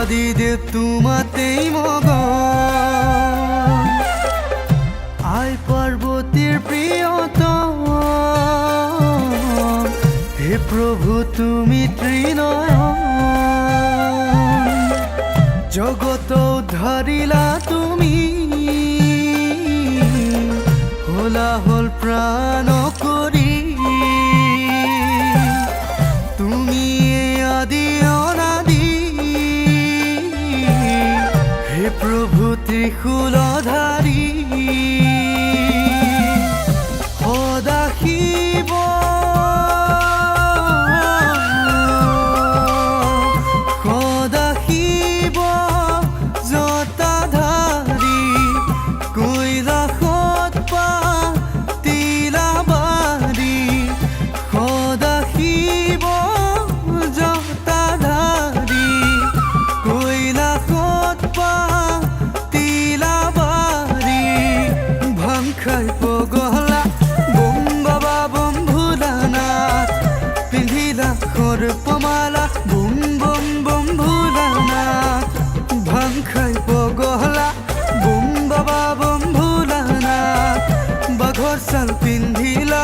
আদিদেব তোমাতেই মগন, আয় পার্বতীর প্রিয়তম। হে প্রভু তুমি ত্রিনয়ন, জগত উদ্ধারিলা তুমি, হলা হল প্রাণ করি। তুমি আদি অনাদি, হে প্রভু ত্রিশূলধারী। সদাশিব সদাশিব জটাধাৰী, কৈলাসত পাতিলাবাৰী। সদাশিব জটাধাৰী, কৈলাসত পাতিলাবাৰী। ভাং খাই পগলা বম বাবা বম ভোলানাথ, পিন্ধিলা সৰ্পমালা বম বম বম ভোলানাথ। ভাং খাই পগলা বম বাবা বম ভোলানাথ, বাঘৰ চাল পিন্ধিলা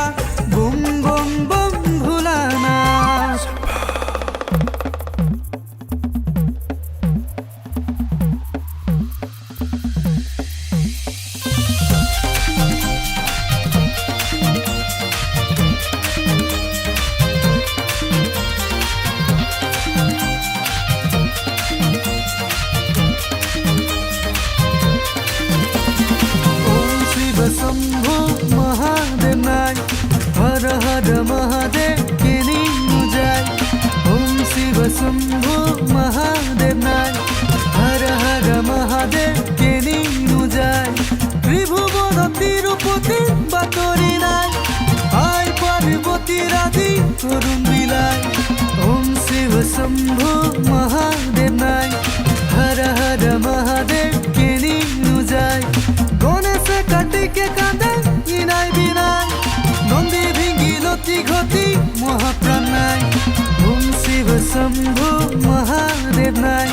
বম বম বম ভোলানাথ। शंभु महादेव नाय, हर हर महादेव केनी जाय। ओम शिव शंभु महादेव नाय, हर हर महादेव केनी जाय। त्रिभुवन तिरुपति बातरी नाय, आय पार्वती राधि करुण बिलाय। ओम शिव शंभु महादेव नाय, हर हर महादेव केनी जाय। गणेश কাটিকে কাঁদে ইনাই বিনাই, নন্দী ভিঙ্গি লতি ঘটি মহাপ্রাণ নাই। ওম শিব শম্ভু মহাদেব নাই,